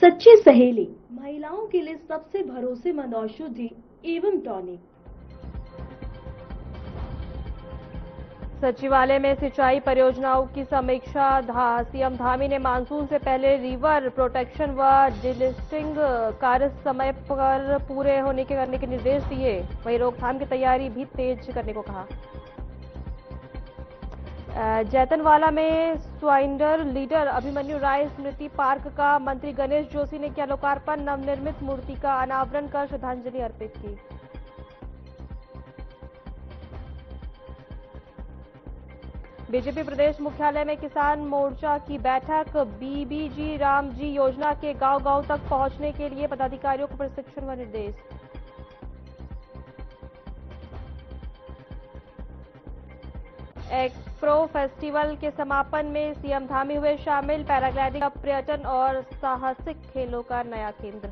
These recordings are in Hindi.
सच्ची सहेली, महिलाओं के लिए सबसे भरोसेमंद औषधि एवं टॉनिक। सचिवालय में सिंचाई परियोजनाओं की समीक्षा। सीएम धामी ने मानसून से पहले रिवर प्रोटेक्शन व डिलिस्टिंग कार्य समय पर पूरे करने के निर्देश दिए। वहीं रोकथाम की तैयारी भी तेज करने को कहा। जैतनवाला में स्वाइंडर लीडर अभिमन्यु राय स्मृति पार्क का मंत्री गणेश जोशी ने किया लोकार्पण। नवनिर्मित मूर्ति का अनावरण कर श्रद्धांजलि अर्पित की। बीजेपी प्रदेश मुख्यालय में किसान मोर्चा की बैठक। बीबीजी रामजी योजना के गांव-गांव तक पहुंचने के लिए पदाधिकारियों को प्रशिक्षण व निर्देश। एक्सप्रो फेस्टिवल के समापन में सीएम धामी हुए शामिल। पैराग्लाइडिंग, पर्यटन और साहसिक खेलों का नया केंद्र।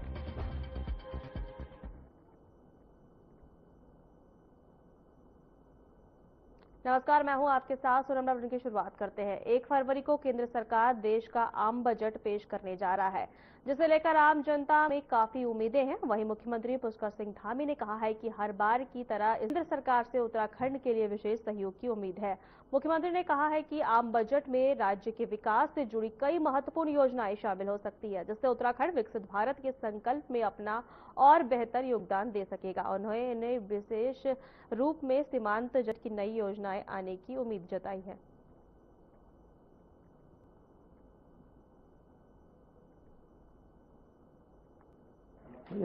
नमस्कार, मैं हूं आपके साथ सोनम। बुलेटिन की शुरुआत करते हैं। 1 फरवरी को केंद्र सरकार देश का आम बजट पेश करने जा रहा है, जिसे लेकर आम जनता में काफी उम्मीदें हैं। वहीं मुख्यमंत्री पुष्कर सिंह धामी ने कहा है कि हर बार की तरह केंद्र सरकार से उत्तराखंड के लिए विशेष सहयोग की उम्मीद है। मुख्यमंत्री ने कहा है कि आम बजट में राज्य के विकास से जुड़ी कई महत्वपूर्ण योजनाएं शामिल हो सकती है, जिससे उत्तराखंड विकसित भारत के संकल्प में अपना और बेहतर योगदान दे सकेगा। उन्होंने विशेष रूप में सीमांत जट की नई योजनाएं आने की उम्मीद जताई है।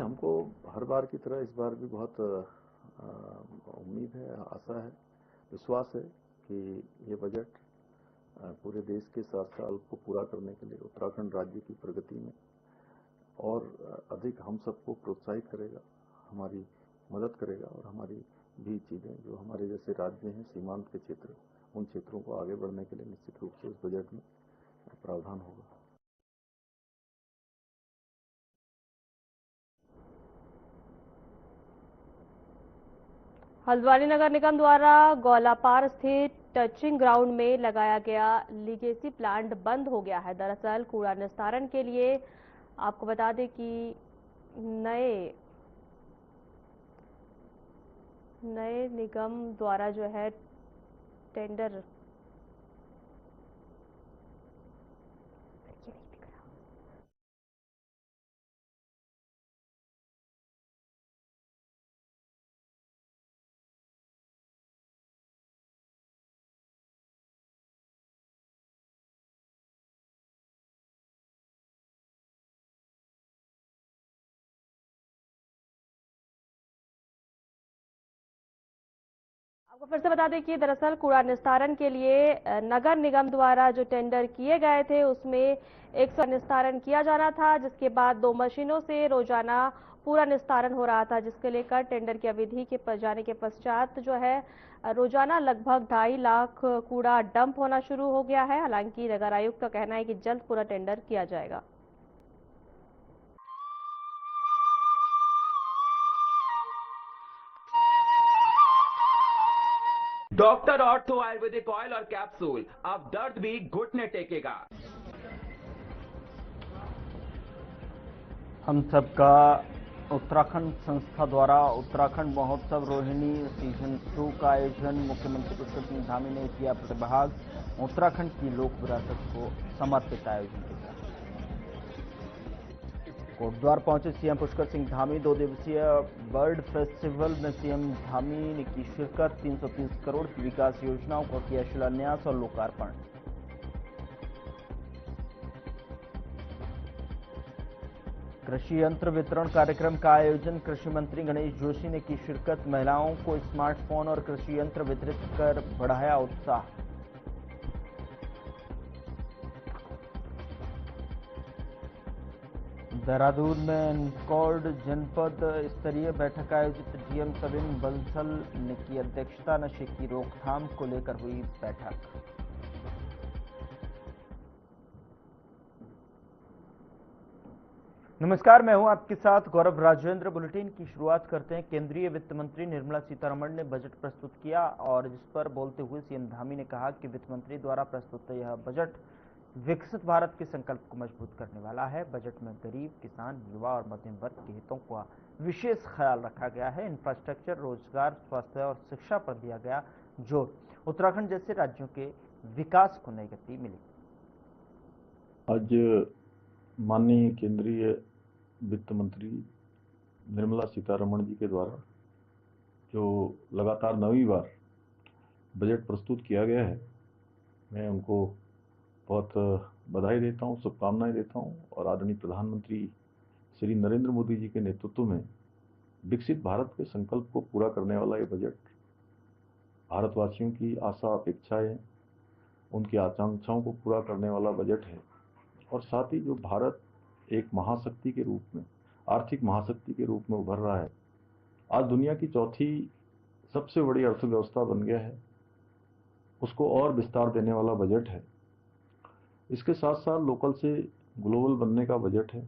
हमको हर बार की तरह इस बार भी बहुत उम्मीद है, आशा है, विश्वास है कि ये बजट पूरे देश के 7 साल को पूरा करने के लिए उत्तराखंड राज्य की प्रगति में और अधिक हम सबको प्रोत्साहित करेगा, हमारी मदद करेगा और हमारी भी चीजें जो हमारे जैसे राज्य हैं सीमांत के क्षेत्र, उन क्षेत्रों को आगे बढ़ने के लिए निश्चित रूप से इस बजट में प्रावधान होगा। हल्द्वानी नगर निगम द्वारा गौलापार स्थित टचिंग ग्राउंड में लगाया गया लीगेसी प्लांट बंद हो गया है। दरअसल कूड़ा निस्तारण के लिए आपको बता दें कि नए निगम द्वारा जो है टेंडर आपको फिर से बता दें कि दरअसल कूड़ा निस्तारण के लिए नगर निगम द्वारा जो टेंडर किए गए थे उसमें 100 निस्तारण किया जाना था, जिसके बाद 2 मशीनों से रोजाना पूरा निस्तारण हो रहा था, जिसके लेकर टेंडर की अवधि के जाने के पश्चात जो है रोजाना लगभग 2.5 लाख कूड़ा डंप होना शुरू हो गया है। हालांकि नगर आयुक्त का कहना है कि जल्द पूरा टेंडर किया जाएगा। डॉक्टर ऑर्थो आयुर्वेदिक ऑयल और कैप्सूल, अब दर्द भी घुटने टेकेगा। हम सबका उत्तराखंड संस्था द्वारा उत्तराखंड महोत्सव रोहिणी सीजन 2 का आयोजन मुख्यमंत्री पुष्कर सिंह धामी ने किया प्रतिभाग। उत्तराखंड की लोक विरासत को समर्पित आयोजन किया। कोटद्वार पहुंचे सीएम पुष्कर सिंह धामी। 2 दिवसीय बर्ड फेस्टिवल में सीएम धामी ने की शिरकत। 330 करोड़ की विकास योजनाओं को किया शिलान्यास और लोकार्पण। कृषि यंत्र वितरण कार्यक्रम का आयोजन कृषि मंत्री गणेश जोशी ने की शिरकत। महिलाओं को स्मार्टफोन और कृषि यंत्र वितरित कर बढ़ाया उत्साह। देहरादून में एनकॉर्ड जनपद स्तरीय बैठक आयोजित। डीएम सविन बंसल ने की अध्यक्षता। नशे की रोकथाम को लेकर हुई बैठक। नमस्कार, मैं हूं आपके साथ गौरव राजेंद्र। बुलेटिन की शुरुआत करते हैं। केंद्रीय वित्त मंत्री निर्मला सीतारमण ने बजट प्रस्तुत किया और जिस पर बोलते हुए सीएम धामी ने कहा कि वित्त मंत्री द्वारा प्रस्तुत यह बजट विकसित भारत के संकल्प को मजबूत करने वाला है। बजट में गरीब, किसान, युवा और मध्यम वर्ग के हितों का विशेष ख्याल रखा गया है। इंफ्रास्ट्रक्चर, रोजगार, स्वास्थ्य और शिक्षा पर दिया गया जोर। उत्तराखंड जैसे राज्यों के विकास को नई गति मिली। आज माननीय केंद्रीय वित्त मंत्री निर्मला सीतारमण जी के द्वारा जो लगातार 9वीं बार बजट प्रस्तुत किया गया है, मैं उनको बहुत बधाई देता हूं, शुभकामनाएं देता हूं। और आदरणीय प्रधानमंत्री श्री नरेंद्र मोदी जी के नेतृत्व में विकसित भारत के संकल्प को पूरा करने वाला ये बजट भारतवासियों की आशा, अपेक्षाएं, उनकी आकांक्षाओं को पूरा करने वाला बजट है। और साथ ही जो भारत एक महाशक्ति के रूप में, आर्थिक महाशक्ति के रूप में उभर रहा है, आज दुनिया की चौथी सबसे बड़ी अर्थव्यवस्था बन गया है, उसको और विस्तार देने वाला बजट है। इसके साथ साथ लोकल से ग्लोबल बनने का बजट है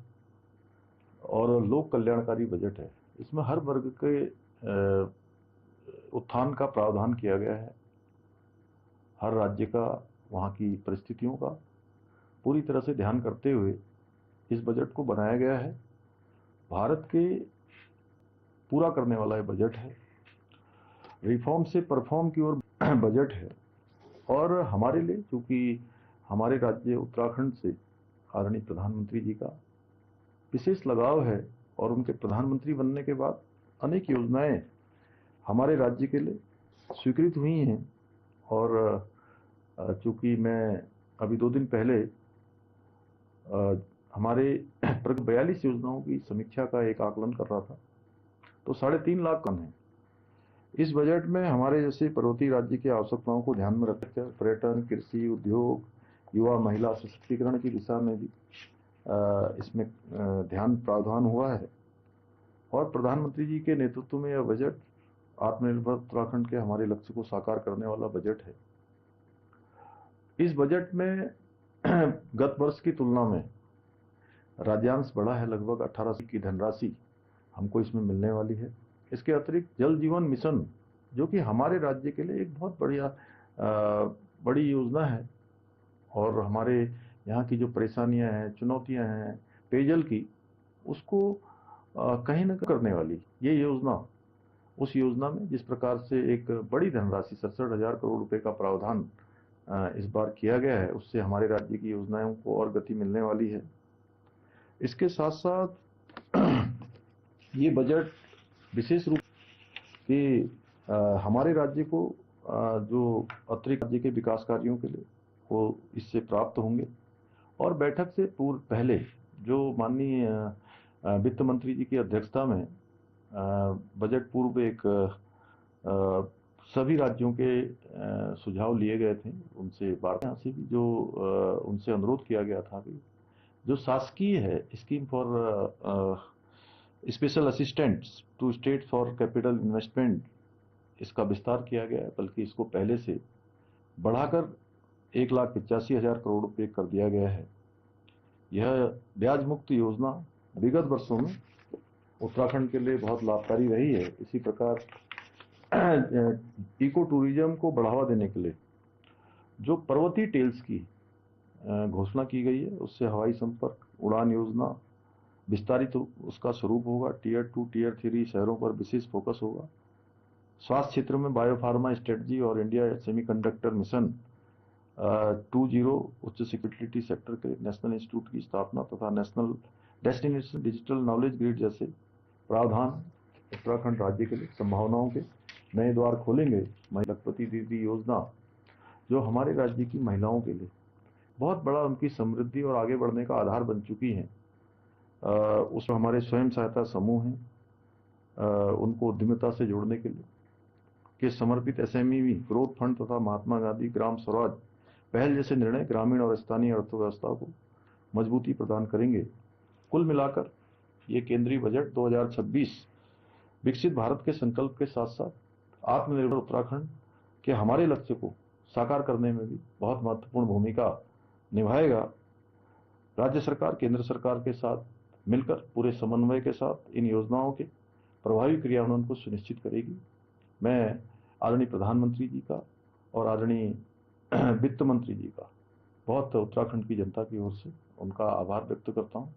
और लोक कल्याणकारी बजट है। इसमें हर वर्ग के उत्थान का प्रावधान किया गया है। हर राज्य का, वहाँ की परिस्थितियों का पूरी तरह से ध्यान करते हुए इस बजट को बनाया गया है। भारत के पूरा करने वाला ये बजट है। रिफॉर्म से परफॉर्म की ओर बजट है। और हमारे लिए, चूंकि हमारे राज्य उत्तराखंड से आदरणीय प्रधानमंत्री जी का विशेष लगाव है और उनके प्रधानमंत्री बनने के बाद अनेक योजनाएं हमारे राज्य के लिए स्वीकृत हुई हैं। और चूंकि मैं अभी 2 दिन पहले हमारे 42 योजनाओं की समीक्षा का एक आकलन कर रहा था, तो 3.5 लाख कम है। इस बजट में हमारे जैसे पर्वतीय राज्य की आवश्यकताओं को ध्यान में रखकर पर्यटन, कृषि, उद्योग, युवा, महिला सशक्तिकरण की दिशा में भी इसमें ध्यान प्रावधान हुआ है। और प्रधानमंत्री जी के नेतृत्व में यह बजट आत्मनिर्भर उत्तराखंड के हमारे लक्ष्य को साकार करने वाला बजट है। इस बजट में गत वर्ष की तुलना में राज्यांश बढ़ा है। लगभग 1800 की धनराशि हमको इसमें मिलने वाली है। इसके अतिरिक्त जल जीवन मिशन, जो कि हमारे राज्य के लिए एक बहुत बड़ी योजना है और हमारे यहाँ की जो परेशानियां हैं, चुनौतियां हैं पेयजल की, उसको कहीं न करने वाली ये योजना, उस योजना में जिस प्रकार से एक बड़ी धनराशि 67,000 करोड़ रुपए का प्रावधान इस बार किया गया है, उससे हमारे राज्य की योजनाओं को और गति मिलने वाली है। इसके साथ साथ ये बजट विशेष रूप से हमारे राज्य को जो अतिरिक्त राज्य के विकास कार्यों के लिए वो इससे प्राप्त होंगे। और बैठक से पूर्व पहले जो माननीय वित्त मंत्री जी की अध्यक्षता में बजट पूर्व एक सभी राज्यों के सुझाव लिए गए थे, उनसे वार्ता से भी जो उनसे अनुरोध किया गया था कि जो शासकीय है scheme for special assistants to state for capital investment, इसका विस्तार किया गया है, बल्कि इसको पहले से बढ़ाकर 1,85,000 करोड़ रुपए कर दिया गया है। यह ब्याज मुक्त योजना विगत वर्षों में उत्तराखंड के लिए बहुत लाभकारी रही है। इसी प्रकार इको टूरिज्म को बढ़ावा देने के लिए जो पर्वतीय टेल्स की घोषणा की गई है, उससे हवाई संपर्क उड़ान योजना विस्तारित उसका स्वरूप होगा। टियर 2, टियर 3 शहरों पर विशेष फोकस होगा। स्वास्थ्य क्षेत्र में बायोफार्मा स्ट्रेटजी और इंडिया सेमीकंडक्टर मिशन 2.0 उच्च सिक्योरिटी सेक्टर के नेशनल इंस्टीट्यूट की स्थापना तथा national destination digital knowledge grid जैसे प्रावधान उत्तराखंड राज्य के लिए संभावनाओं के नए द्वार खोलेंगे। लखपति दीदी योजना जो हमारे राज्य की महिलाओं के लिए बहुत बड़ा उनकी समृद्धि और आगे बढ़ने का आधार बन चुकी है। उसमें हमारे स्वयं सहायता समूह हैं, उनको उद्यमिता से जोड़ने के लिए के समर्पित SME ग्रोथ फंड तथा महात्मा गांधी ग्राम स्वराज पहल जैसे निर्णय ग्रामीण और स्थानीय अर्थव्यवस्था को मजबूती प्रदान करेंगे। कुल मिलाकर ये केंद्रीय बजट 2026 विकसित भारत के संकल्प के साथ साथ आत्मनिर्भर उत्तराखंड के हमारे लक्ष्य को साकार करने में भी बहुत महत्वपूर्ण भूमिका निभाएगा। राज्य सरकार केंद्र सरकार के साथ मिलकर पूरे समन्वय के साथ इन योजनाओं के प्रभावी क्रियान्वयन को सुनिश्चित करेगी। मैं आदरणीय प्रधानमंत्री जी का और आदरणीय वित्त मंत्री जी का बहुत उत्तराखंड की जनता की ओर से उनका आभार व्यक्त करता हूं,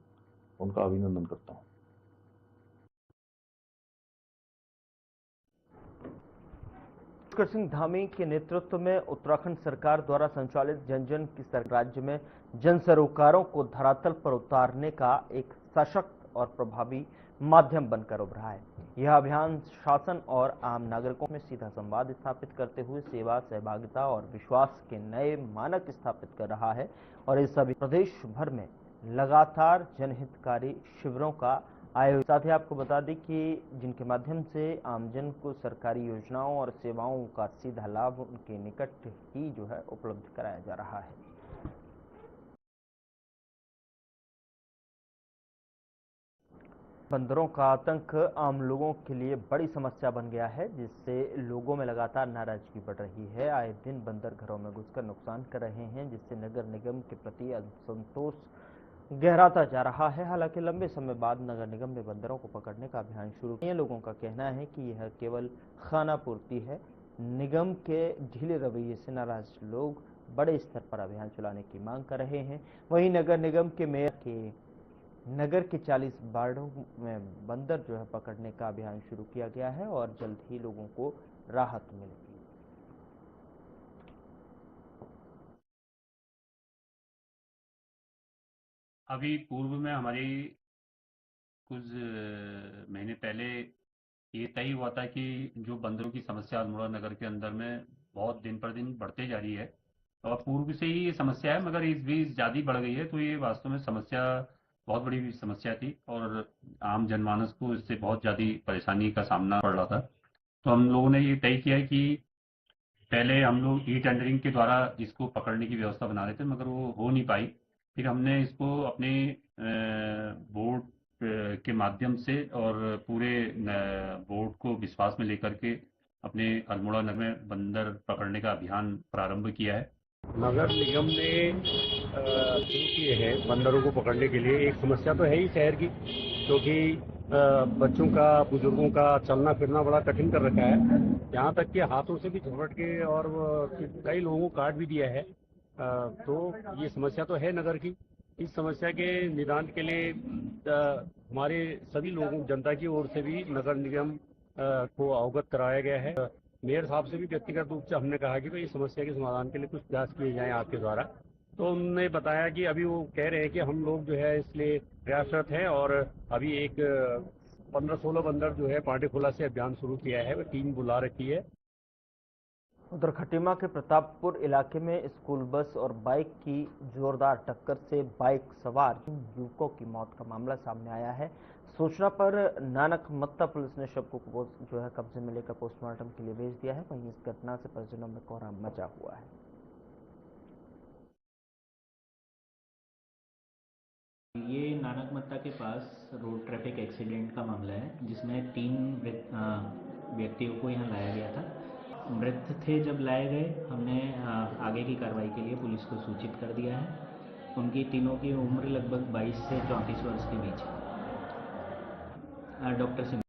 उनका अभिनंदन करता हूं। पुष्कर सिंह धामी के नेतृत्व में उत्तराखंड सरकार द्वारा संचालित जन जन की राज्य में जन सरोकारों को धरातल पर उतारने का एक सशक्त और प्रभावी माध्यम बनकर उभरा है। यह अभियान शासन और आम नागरिकों में सीधा संवाद स्थापित करते हुए सेवा, सहभागिता और विश्वास के नए मानक स्थापित कर रहा है और इस अभी प्रदेश भर में लगातार जनहितकारी शिविरों का आयोजन। साथ ही आपको बता दें कि जिनके माध्यम से आमजन को सरकारी योजनाओं और सेवाओं का सीधा लाभ उनके निकट ही जो है उपलब्ध कराया जा रहा है। बंदरों का आतंक आम लोगों के लिए बड़ी समस्या बन गया है, जिससे लोगों में लगातार नाराजगी बढ़ रही है। आए दिन बंदर घरों में घुसकर नुकसान कर रहे हैं, जिससे नगर निगम के प्रति असंतोष गहराता जा रहा है। हालांकि लंबे समय बाद नगर निगम ने बंदरों को पकड़ने का अभियान शुरू किया। लोगों का कहना है कि यह केवल खाना पूर्ति है। निगम के ढीले रवैये से नाराज लोग बड़े स्तर पर अभियान चलाने की मांग कर रहे हैं। वहीं नगर निगम के मेयर के नगर के 40 वार्डों में बंदर जो है पकड़ने का अभियान शुरू किया गया है और जल्द ही लोगों को राहत मिलेगी। अभी पूर्व में हमारी कुछ महीने पहले ये तय हुआ था कि जो बंदरों की समस्या अल्मोड़ा नगर के अंदर में बहुत दिन पर दिन बढ़ते जा रही है और पूर्व से ही ये समस्या है, मगर इस बीच ज़्यादा बढ़ गई है। तो ये वास्तव में समस्या बहुत बड़ी समस्या थी और आम जनमानस को इससे बहुत ज़्यादा परेशानी का सामना पड़ रहा था। तो हम लोगों ने ये तय किया कि पहले हम लोग ई टेंडरिंग के द्वारा इसको पकड़ने की व्यवस्था बना रहे थे, मगर वो हो नहीं पाई। फिर हमने इसको अपने बोर्ड के माध्यम से और पूरे बोर्ड को विश्वास में लेकर के अपने अल्मोड़ा नगर में बंदर पकड़ने का अभियान प्रारंभ किया है। नगर निगम ने शुरू किए हैं बंदरों को पकड़ने के लिए। एक समस्या तो है ही शहर की, क्योंकि बच्चों का, बुजुर्गों का चलना फिरना बड़ा कठिन कर रखा है। यहाँ तक कि हाथों से भी झपट के और कई लोगों को काट भी दिया है। तो ये समस्या तो है नगर की। इस समस्या के निदान के लिए हमारे सभी लोगों, जनता की ओर से भी नगर निगम को अवगत कराया गया है। मेयर साहब से भी व्यक्तिगत रूप से हमने कहा कि भाई इस समस्या के समाधान के लिए कुछ प्रयास किए जाएं आपके द्वारा। तो उन्होंने बताया कि अभी वो कह रहे हैं कि हम लोग जो है इसलिए प्रयासरत हैं और अभी एक 15-16 बंदर जो है पांडेखोला से अभियान शुरू किया है, टीम बुला रखी है। उधर खटीमा के प्रतापपुर इलाके में स्कूल बस और बाइक की जोरदार टक्कर से बाइक सवार युवकों की मौत का मामला सामने आया है। सूचना पर नानक मत्ता पुलिस ने शव को जो है कब्जे में लेकर पोस्टमार्टम के लिए भेज दिया है। वहीं इस घटना से परिजनों में कोहराम मचा हुआ है। ये नानक मत्ता के पास रोड ट्रैफिक एक्सीडेंट का मामला है, जिसमें 3 व्यक्तियों को यहाँ लाया गया था। मृत थे जब लाए गए, हमने आगे की कार्रवाई के लिए पुलिस को सूचित कर दिया है। उनकी तीनों की उम्र लगभग 22 से 34 वर्ष के बीच है। डॉक्टर सिंह।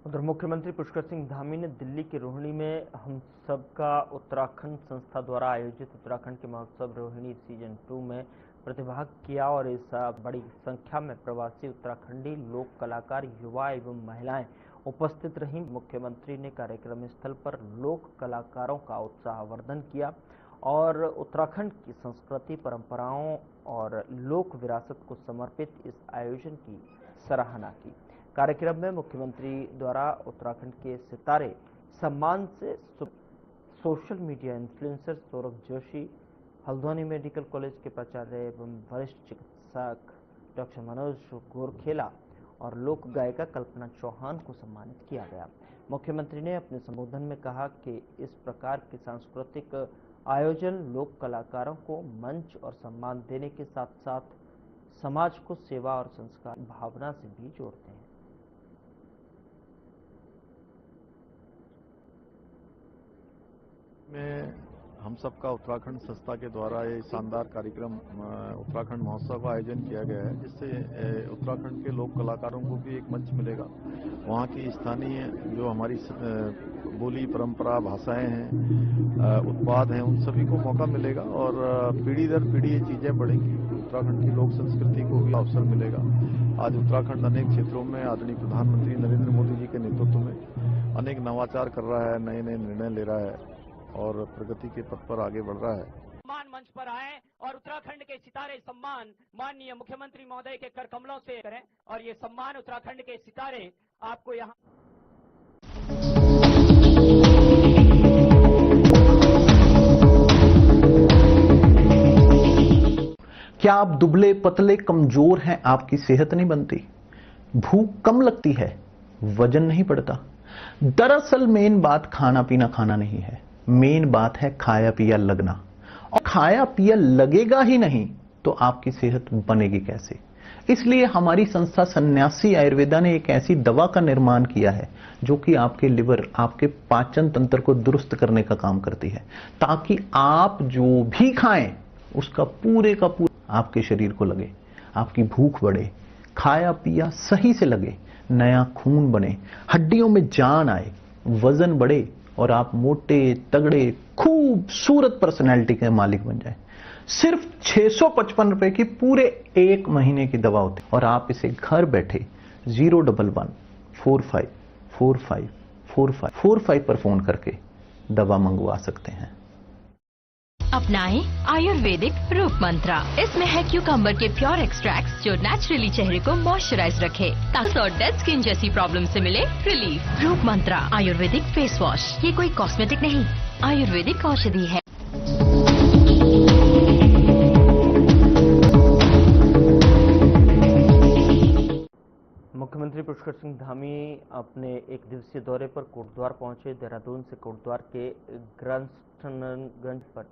उधर मुख्यमंत्री पुष्कर सिंह धामी ने दिल्ली के रोहिणी में हम सबका उत्तराखंड संस्था द्वारा आयोजित उत्तराखंड के महोत्सव रोहिणी सीजन 2 में प्रतिभाग किया और इस बड़ी संख्या में प्रवासी उत्तराखंडी लोक कलाकार, युवा एवं महिलाएं उपस्थित रहीं। मुख्यमंत्री ने कार्यक्रम स्थल पर लोक कलाकारों का उत्साहवर्धन किया और उत्तराखंड की संस्कृति, परंपराओं और लोक विरासत को समर्पित इस आयोजन की सराहना की। कार्यक्रम में मुख्यमंत्री द्वारा उत्तराखंड के सितारे सम्मान से social media influencer Saurabh Joshi, Haldwani medical college के प्राचार्य एवं वरिष्ठ चिकित्सक डॉक्टर मनोज गोरखेला और लोक गायिका कल्पना चौहान को सम्मानित किया गया। मुख्यमंत्री ने अपने संबोधन में कहा कि इस प्रकार के सांस्कृतिक आयोजन लोक कलाकारों को मंच और सम्मान देने के साथ साथ समाज को सेवा और संस्कार भावना से भी जोड़ते हैं। हम सबका उत्तराखंड संस्था के द्वारा ये शानदार कार्यक्रम उत्तराखंड महोत्सव का आयोजन किया गया है, जिससे उत्तराखंड के लोक कलाकारों को भी एक मंच मिलेगा वहाँ की स्थानीय जो हमारी बोली, परंपरा, भाषाएं हैं, उत्पाद हैं, उन सभी को मौका मिलेगा और पीढ़ी दर पीढ़ी ये चीजें बढ़ेंगी। उत्तराखंड की लोक संस्कृति को भी अवसर मिलेगा। आज उत्तराखंड अनेक क्षेत्रों में आदरणीय प्रधानमंत्री नरेंद्र मोदी जी के नेतृत्व में अनेक नवाचार कर रहा है, नए नए निर्णय ले रहा है और प्रगति के पथ पर आगे बढ़ रहा है। सम्मान मंच पर आए और उत्तराखंड के सितारे सम्मान माननीय मुख्यमंत्री महोदय के कर कमलों से करें और ये सम्मान उत्तराखंड के सितारे आपको यहाँ। क्या आप दुबले पतले कमजोर हैं, आपकी सेहत नहीं बनती, भूख कम लगती है, वजन नहीं बढ़ता? दरअसल मेन बात खाना पीना खाना नहीं है, मेन बात है खाया पिया लगना। और खाया पिया लगेगा ही नहीं तो आपकी सेहत बनेगी कैसे? इसलिए हमारी संस्था सन्यासी आयुर्वेदा ने एक ऐसी दवा का निर्माण किया है जो कि आपके लिवर, आपके पाचन तंत्र को दुरुस्त करने का काम करती है, ताकि आप जो भी खाएं उसका पूरे का पूरा आपके शरीर को लगे, आपकी भूख बढ़े, खाया पिया सही से लगे, नया खून बने, हड्डियों में जान आए, वजन बढ़े और आप मोटे तगड़े खूबसूरत पर्सनैलिटी के मालिक बन जाए। सिर्फ 655 रुपए की पूरे 1 महीने की दवा होती है और आप इसे घर बैठे 011-45454545 पर फोन करके दवा मंगवा सकते हैं। अपनाएं आयुर्वेदिक रूप मंत्रा। इसमें है क्यूकम्बर के प्योर एक्सट्रैक्ट्स जो नेचुरली चेहरे को मॉइस्चराइज रखे ताकि और डेड स्किन जैसी प्रॉब्लम से मिले रिलीफ। रूप मंत्रा आयुर्वेदिक फेस वॉश, ये कोई कॉस्मेटिक नहीं, आयुर्वेदिक औषधि है। मुख्यमंत्री पुष्कर सिंह धामी अपने एक दिवसीय दौरे पर कोटद्वार पहुंचे। देहरादून से कोटद्वार के ग्रंथगंज पर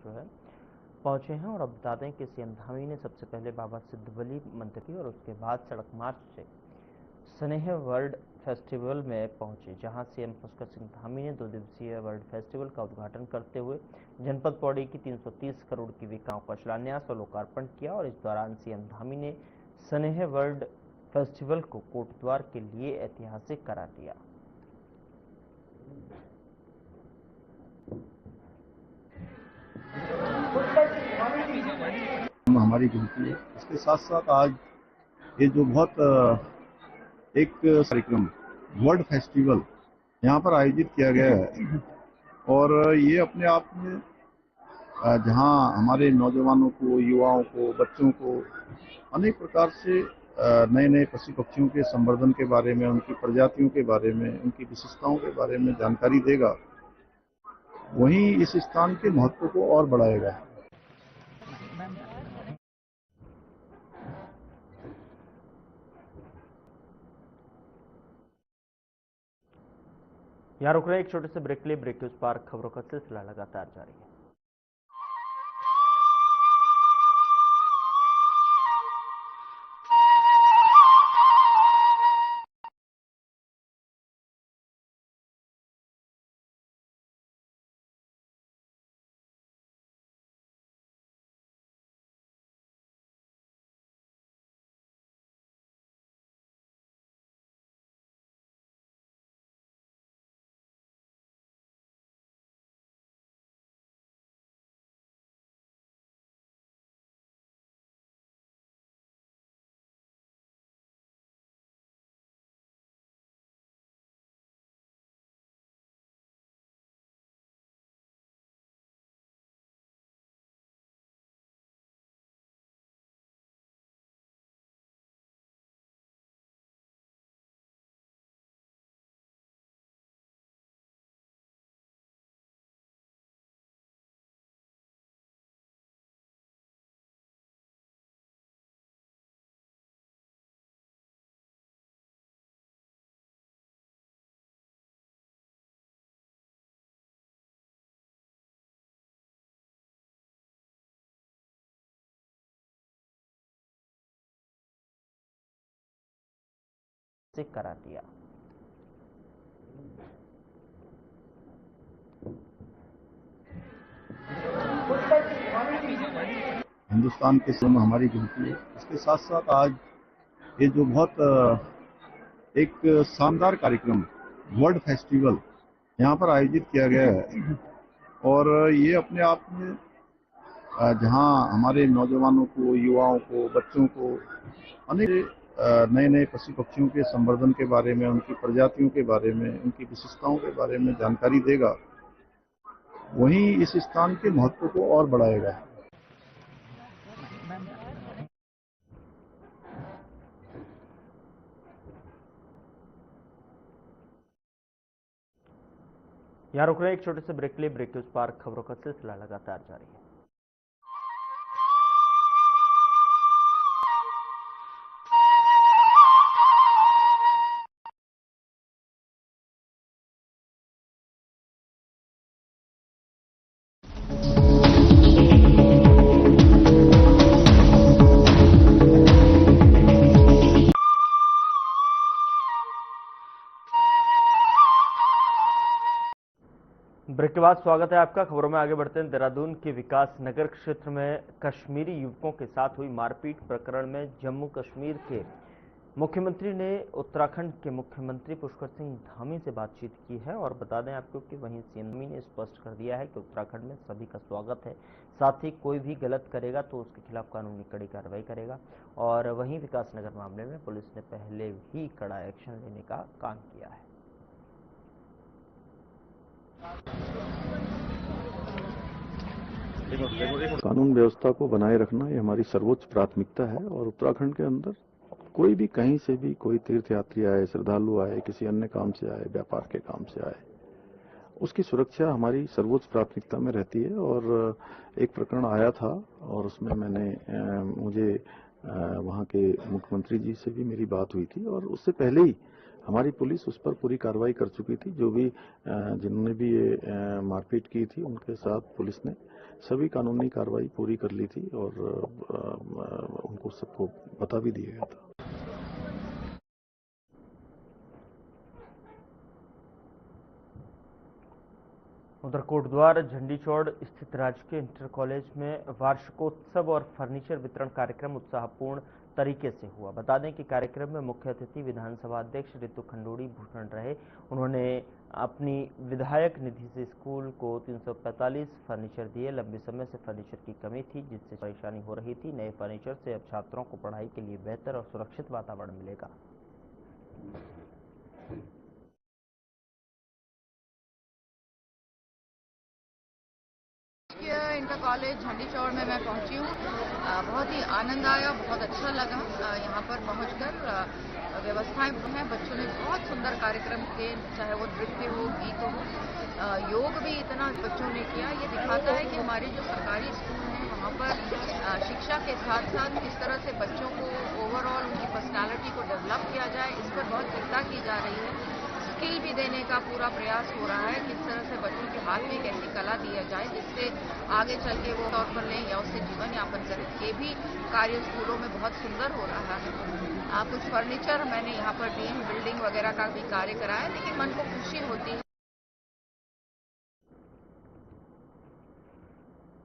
पहुंचे हैं और अब बता दें कि सीएम धामी ने सबसे पहले बाबा सिद्धवली मंदिर की और उसके बाद सड़क मार्ग से स्नेह वर्ल्ड फेस्टिवल में पहुंचे, जहां सीएम पुष्कर सिंह धामी ने 2 दिवसीय वर्ल्ड फेस्टिवल का उद्घाटन करते हुए जनपद पौड़ी की 330 करोड़ की विकास का शिलान्यास और लोकार्पण किया। और इस दौरान सीएम धामी ने स्नेह वर्ल्ड फेस्टिवल को कोटद्वार के लिए ऐतिहासिक करार दिया। हमारी गिनती है। इसके साथ साथ आज ये जो बहुत एक कार्यक्रम वर्ल्ड फेस्टिवल यहाँ पर आयोजित किया गया है और ये अपने आप में जहाँ हमारे नौजवानों को, युवाओं को, बच्चों को अनेक प्रकार से नए नए पशु पक्षियों के संवर्धन के बारे में, उनकी प्रजातियों के बारे में, उनकी विशेषताओं के बारे में जानकारी देगा, वहीं इस स्थान के महत्व को और बढ़ाएगा। यहाँ रुक रहे हैं एक छोटे से ब्रेक के लिए। ब्रेक के उस पार खबरों का सिलसिला लगातार जारी है। करा दिया। हिंदुस्तान के समय हमारी गिनती है। इसके साथ साथ आज ये जो बहुत एक शानदार कार्यक्रम वर्ल्ड फेस्टिवल यहाँ पर आयोजित किया गया है और ये अपने आप में जहाँ हमारे नौजवानों को, युवाओं को, बच्चों को अनेक नए नए पशु पक्षियों के संवर्धन के बारे में, उनकी प्रजातियों के बारे में, उनकी विशेषताओं के बारे में जानकारी देगा, वहीं इस स्थान के महत्व को और बढ़ाएगा। यहाँ रुक रहे एक छोटे से ब्रेक के लिए। ब्रेक के उस पार खबरों का सिलसिला लगातार जारी है। ब्रेक के बाद स्वागत है आपका। खबरों में आगे बढ़ते हैं। देहरादून के विकास नगर क्षेत्र में कश्मीरी युवकों के साथ हुई मारपीट प्रकरण में जम्मू कश्मीर के मुख्यमंत्री ने उत्तराखंड के मुख्यमंत्री पुष्कर सिंह धामी से बातचीत की है और बता दें आपको कि वहीं सीएम ने स्पष्ट कर दिया है कि उत्तराखंड में सभी का स्वागत है, साथ ही कोई भी गलत करेगा तो उसके खिलाफ कानूनी कड़ी कार्रवाई करेगा। और वहीं विकास नगर मामले में पुलिस ने पहले ही कड़ा एक्शन लेने का काम किया है। कानून व्यवस्था को बनाए रखना ये हमारी सर्वोच्च प्राथमिकता है और उत्तराखंड के अंदर कोई भी कहीं से भी कोई तीर्थयात्री आए, श्रद्धालु आए, किसी अन्य काम से आए, व्यापार के काम से आए, उसकी सुरक्षा हमारी सर्वोच्च प्राथमिकता में रहती है। और एक प्रकरण आया था और उसमें मुझे वहाँ के मुख्यमंत्री जी से भी मेरी बात हुई थी और उससे पहले ही हमारी पुलिस उस पर पूरी कार्रवाई कर चुकी थी। जो भी जिन्होंने भी ये मारपीट की थी उनके साथ पुलिस ने सभी कानूनी कार्रवाई पूरी कर ली थी और उनको सबको बता भी दिया गया था। उधर कोटद्वार झंडीचौड़ स्थित राजकीय इंटर कॉलेज में वार्षिकोत्सव और फर्नीचर वितरण कार्यक्रम उत्साहपूर्ण तरीके से हुआ। बता दें कि कार्यक्रम में मुख्य अतिथि विधानसभा अध्यक्ष रितु खंडूड़ी भूषण रहे। उन्होंने अपनी विधायक निधि से स्कूल को 345 फर्नीचर दिए। लंबे समय से फर्नीचर की कमी थी जिससे परेशानी हो रही थी। नए फर्नीचर से अब छात्रों को पढ़ाई के लिए बेहतर और सुरक्षित वातावरण मिलेगा। इंटर कॉलेज झंडीचौड़ में मैं पहुंची हूँ। बहुत ही आनंद आया, बहुत अच्छा लगा यहाँ पर पहुंचकर। व्यवस्थाएं हैं, बच्चों ने बहुत सुंदर कार्यक्रम किए, चाहे वो नृत्य हो, गीत हो, योग भी इतना बच्चों ने किया। ये दिखाता है कि हमारे जो सरकारी स्कूल हैं वहाँ पर शिक्षा के साथ साथ किस तरह से बच्चों को ओवरऑल उनकी पर्सनालिटी को डेवलप किया जाए, इस पर बहुत चिंता की जा रही है। स्किल भी देने का पूरा प्रयास हो रहा है, किस तरह से बच्चों के हाथ में एक ऐसी कला दिया जाए जिससे आगे चल के वो तौर पर लें या उससे जीवन यापन करें। ये भी कार्य स्कूलों में बहुत सुंदर हो रहा है। कुछ फर्नीचर मैंने यहाँ पर दिए हैं, बिल्डिंग वगैरह का भी कार्य कराया, लेकिन मन को खुशी होती है।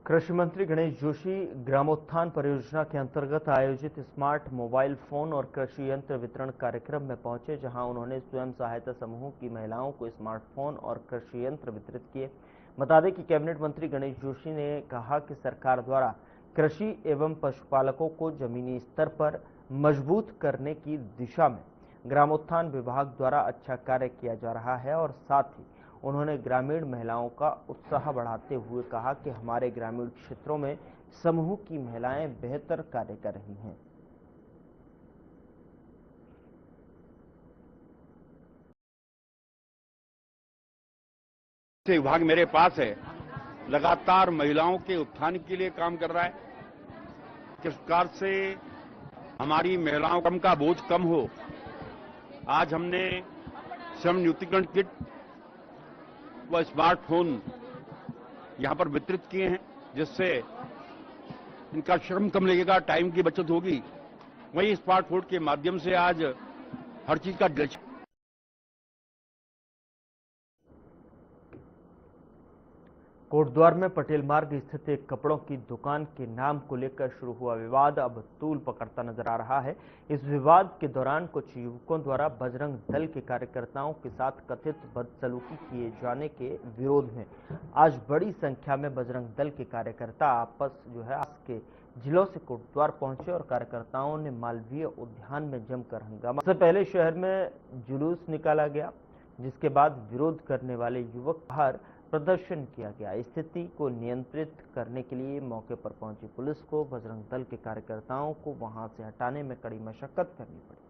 कृषि मंत्री गणेश जोशी ग्रामोत्थान परियोजना के अंतर्गत आयोजित स्मार्ट मोबाइल फोन और कृषि यंत्र वितरण कार्यक्रम में पहुंचे, जहां उन्होंने स्वयं सहायता समूहों की महिलाओं को स्मार्टफोन और कृषि यंत्र वितरित किए। बता दें कि कैबिनेट मंत्री गणेश जोशी ने कहा कि सरकार द्वारा कृषि एवं पशुपालकों को जमीनी स्तर पर मजबूत करने की दिशा में ग्रामोत्थान विभाग द्वारा अच्छा कार्य किया जा रहा है और साथ ही उन्होंने ग्रामीण महिलाओं का उत्साह बढ़ाते हुए कहा कि हमारे ग्रामीण क्षेत्रों में समूह की महिलाएं बेहतर कार्य कर रही हैं। विभाग मेरे पास है, लगातार महिलाओं के उत्थान के लिए काम कर रहा है। किस प्रकार से हमारी महिलाओं का बोझ कम हो। आज हमने श्रम न्यूनतीकरण किट व स्मार्टफोन यहां पर वितरित किए हैं, जिससे इनका श्रम कम लगेगा, टाइम की बचत होगी। वहीं स्मार्टफोन के माध्यम से आज हर चीज का कोटद्वार में पटेल मार्ग स्थित एक कपड़ों की दुकान के नाम को लेकर शुरू हुआ विवाद अब तूल पकड़ता नजर आ रहा है। इस विवाद के दौरान कुछ युवकों द्वारा बजरंग दल के कार्यकर्ताओं के साथ कथित बदसलूकी किए जाने के विरोध में आज बड़ी संख्या में बजरंग दल के कार्यकर्ता आपस के जिलों से कोटद्वार पहुंचे और कार्यकर्ताओं ने मालवीय उद्यान में जमकर हंगामा। इससे पहले शहर में जुलूस निकाला गया, जिसके बाद विरोध करने वाले युवक बाहर प्रदर्शन किया गया। स्थिति को नियंत्रित करने के लिए मौके पर पहुंची पुलिस को बजरंग दल के कार्यकर्ताओं को वहां से हटाने में कड़ी मशक्कत करनी पड़ी।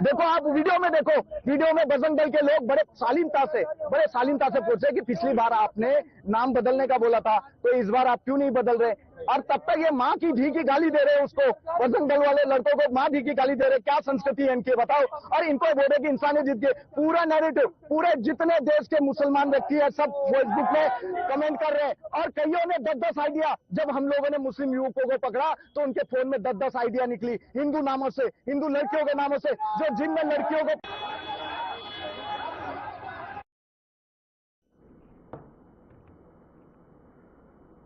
देखो, आप वीडियो में बजरंग दल के लोग बड़े शालीनता से पूछे कि पिछली बार आपने नाम बदलने का बोला था, तो इस बार आप क्यों नहीं बदल रहे? और तब तक ये माँ की ढी की गाली दे रहे हैं उसको, बजरंग दल वाले लड़कों को माँ ढी की गाली दे रहे। क्या संस्कृति है इनकी, बताओ? और इनको बोल रहे कि इंसानियत जीत गई। पूरा नैरेटिव, पूरे जितने देश के मुसलमान व्यक्ति है सब फेसबुक में कमेंट कर रहे हैं। और कईयों ने 10-10 आइडिया, जब हम लोगों ने मुस्लिम युवकों को पकड़ा तो उनके फोन में 10-10 आइडिया निकली हिंदू नामों से, हिंदू लड़कियों के नामों से, जो जिनमें लड़कियों को।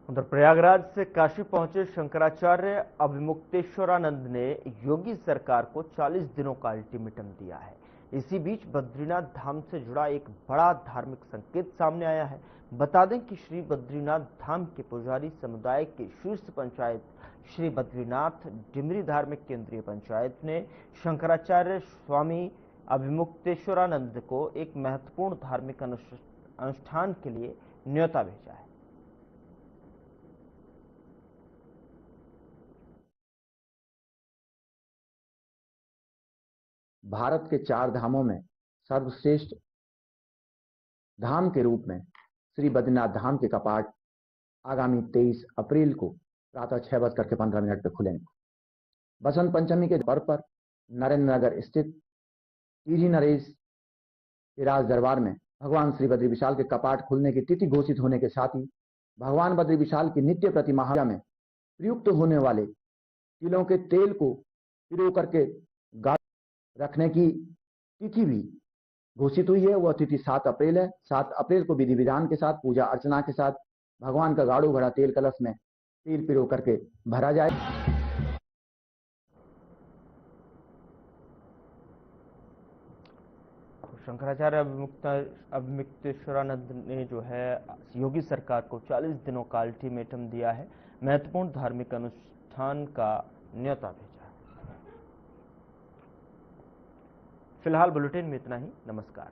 उधर प्रयागराज से काशी पहुंचे शंकराचार्य अभिमुक्तेश्वरानंद ने योगी सरकार को 40 दिनों का अल्टीमेटम दिया है। इसी बीच बद्रीनाथ धाम से जुड़ा एक बड़ा धार्मिक संकेत सामने आया है। बता दें कि श्री बद्रीनाथ धाम के पुजारी समुदाय के शीर्ष पंचायत श्री बद्रीनाथ डिमरी धार्मिक केंद्रीय पंचायत ने शंकराचार्य स्वामी अभिमुक्तेश्वरानंद को एक महत्वपूर्ण धार्मिक अनुष्ठान के लिए न्योता भेजा है। भारत के 4 धामों में सर्वश्रेष्ठ धाम के रूप में श्री बद्रीनाथ धाम के कपाट आगामी 23 अप्रैल को प्रातः 6:15 पर खुलेंगे। बसंत पंचमी के पर्व पर नरेंद्र नगर स्थित टीरी नरेश के राज दरबार में भगवान श्री बद्री विशाल के कपाट खुलने की तिथि घोषित होने के साथ ही भगवान बद्री विशाल की नित्य प्रतिमाह में प्रयुक्त होने वाले तिलों के तेल को पिरो करके रखने की तिथि भी घोषित हुई है। वह तिथि 7 अप्रैल है। 7 अप्रैल को विधि विधान के साथ पूजा अर्चना के साथ भगवान का गाड़ू भरा तेल कलश में तेल पिरो करके भरा जाए। शंकराचार्य अभिमुक्तेश्वरानंद ने जो है योगी सरकार को 40 दिनों का अल्टीमेटम दिया है, महत्वपूर्ण धार्मिक अनुष्ठान का न्योता भेजा। फिलहाल बुलेटिन में इतना ही। नमस्कार।